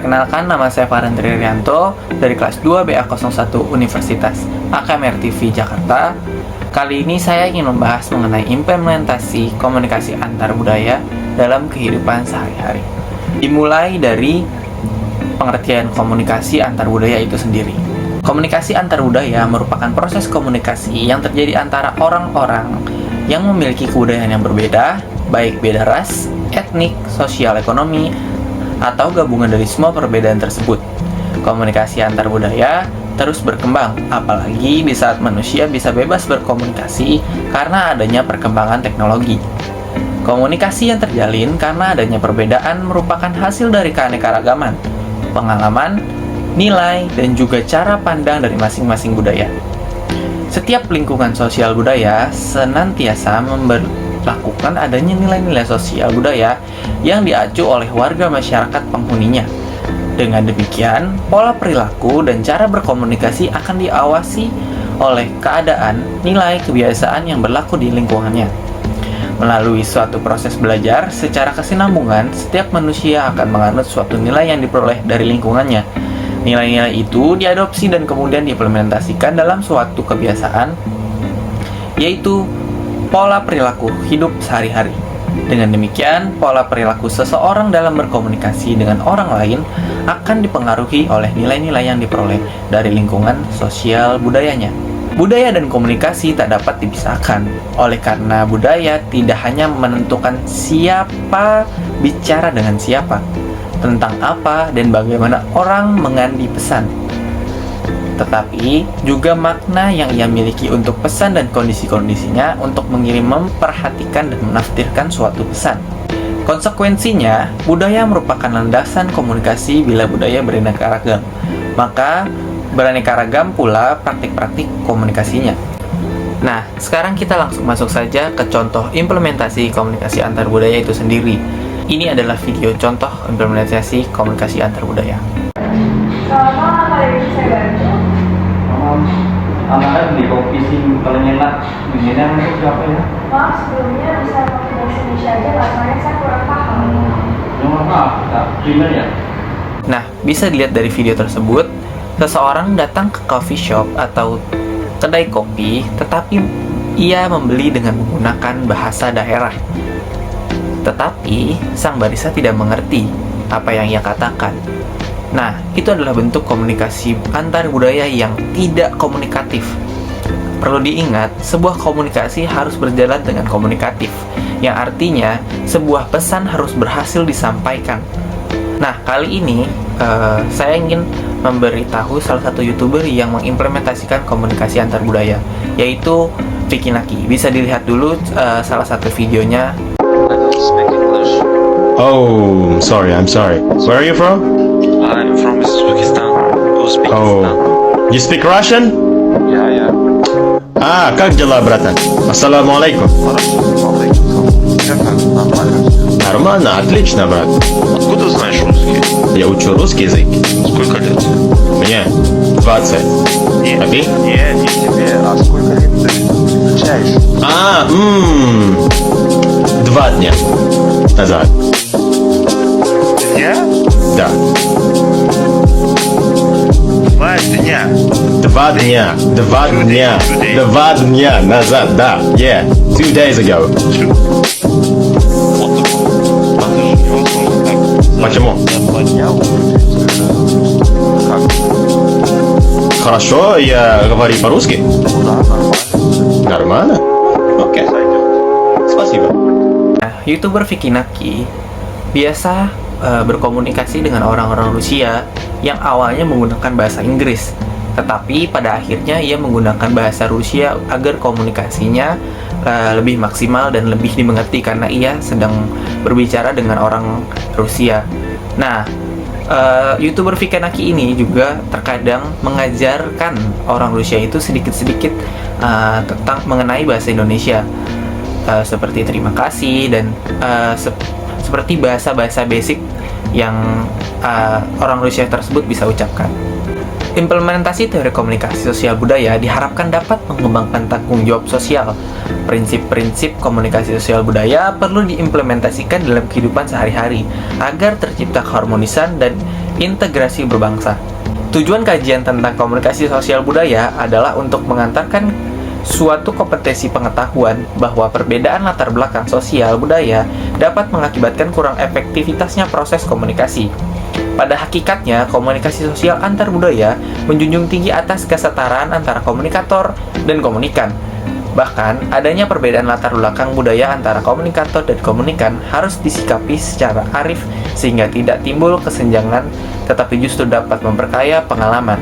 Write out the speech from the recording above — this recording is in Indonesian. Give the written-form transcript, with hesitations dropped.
Perkenalkan, nama saya Farhan Triaryanto dari kelas 2 BA01 Universitas AKMR TV Jakarta. Kali ini saya ingin membahas mengenai implementasi komunikasi antar budaya dalam kehidupan sehari-hari. Dimulai dari pengertian komunikasi antar budaya itu sendiri. Komunikasi antar budaya merupakan proses komunikasi yang terjadi antara orang-orang yang memiliki kebudayaan yang berbeda, baik beda ras, etnik, sosial, ekonomi, atau gabungan dari semua perbedaan tersebut. Komunikasi antar budaya terus berkembang, apalagi di saat manusia bisa bebas berkomunikasi karena adanya perkembangan teknologi. Komunikasi yang terjalin karena adanya perbedaan merupakan hasil dari keanekaragaman, pengalaman, nilai, dan juga cara pandang dari masing-masing budaya. Setiap lingkungan sosial budaya senantiasa melakukan adanya nilai-nilai sosial budaya yang diacu oleh warga masyarakat penghuninya. Dengan demikian, pola perilaku dan cara berkomunikasi akan diawasi oleh keadaan, nilai, kebiasaan yang berlaku di lingkungannya. Melalui suatu proses belajar secara kesinambungan, setiap manusia akan menganut suatu nilai yang diperoleh dari lingkungannya. Nilai-nilai itu diadopsi dan kemudian diimplementasikan dalam suatu kebiasaan, yaitu pola perilaku hidup sehari-hari. Dengan demikian, pola perilaku seseorang dalam berkomunikasi dengan orang lain akan dipengaruhi oleh nilai-nilai yang diperoleh dari lingkungan sosial budayanya. Budaya dan komunikasi tak dapat dipisahkan, oleh karena budaya tidak hanya menentukan siapa bicara dengan siapa, tentang apa dan bagaimana orang mengambil pesan, tetapi juga makna yang ia miliki untuk pesan dan kondisi-kondisinya untuk mengirim, memperhatikan, dan menafsirkan suatu pesan. Konsekuensinya, budaya merupakan landasan komunikasi. Bila budaya beraneka ragam, maka beraneka ragam pula praktik-praktik komunikasinya. Nah, sekarang kita langsung masuk saja ke contoh implementasi komunikasi antar budaya itu sendiri. Ini adalah video contoh implementasi komunikasi antar budaya. Selamat malam, ada yang saya bantu? Anak di kopi sih paling enak. Bikinnya itu siapa ya? Maaf, sebelumnya bisa pakai bahasa Indonesia aja, Pak, soalnya saya kurang paham. Maaf, primer ya? Nah, bisa dilihat dari video tersebut, seseorang datang ke coffee shop atau kedai kopi, tetapi ia membeli dengan menggunakan bahasa daerah. Tetapi, sang barista tidak mengerti apa yang ia katakan. Nah, itu adalah bentuk komunikasi antar budaya yang tidak komunikatif. Perlu diingat, sebuah komunikasi harus berjalan dengan komunikatif, yang artinya sebuah pesan harus berhasil disampaikan. Nah, kali ini saya ingin memberitahu salah satu YouTuber yang mengimplementasikan komunikasi antar budaya, yaitu Vicky Naki. Bisa dilihat dulu salah satu videonya. Oh, I'm sorry. Where are you from? I'm from Uzbekistan. Oh, you speak Russian? Yeah. Как дела, братан? Ассаламу алейкум. Нормально, отлично, брат. Откуда знаешь русский? Я учу русский язык. Сколько лет? Мне 20. Нет, А ты? не тебе, а сколько лет ты изучаешь? 2 дня назад. Дня? Да. 2 дня. 2 дня. 2 дня назад, да. Yeah. 2 days ago. Вот такой. А ты же невозможно так. Почему? За 2 дня выучить. Как? Хорошо, я говорю по-русски? Ну да, нормально. Нормально? Окей. Сойдет. Спасибо. Nah, YouTuber Vicky Naki biasa berkomunikasi dengan orang-orang Rusia yang awalnya menggunakan bahasa Inggris, tetapi pada akhirnya ia menggunakan bahasa Rusia agar komunikasinya lebih maksimal dan lebih dimengerti karena ia sedang berbicara dengan orang Rusia. Nah, YouTuber Vicky Naki ini juga terkadang mengajarkan orang Rusia itu sedikit-sedikit tentang mengenai bahasa Indonesia, seperti terima kasih dan seperti bahasa-bahasa basic yang orang Rusia tersebut bisa ucapkan. Implementasi teori komunikasi sosial budaya diharapkan dapat mengembangkan tanggung jawab sosial. Prinsip-prinsip komunikasi sosial budaya perlu diimplementasikan dalam kehidupan sehari-hari agar tercipta keharmonisan dan integrasi berbangsa. Tujuan kajian tentang komunikasi sosial budaya adalah untuk mengantarkan suatu kompetensi pengetahuan bahwa perbedaan latar belakang sosial budaya dapat mengakibatkan kurang efektivitasnya proses komunikasi. Pada hakikatnya, komunikasi sosial antar budaya menjunjung tinggi atas kesetaraan antara komunikator dan komunikan. Bahkan, adanya perbedaan latar belakang budaya antara komunikator dan komunikan harus disikapi secara arif sehingga tidak timbul kesenjangan, tetapi justru dapat memperkaya pengalaman.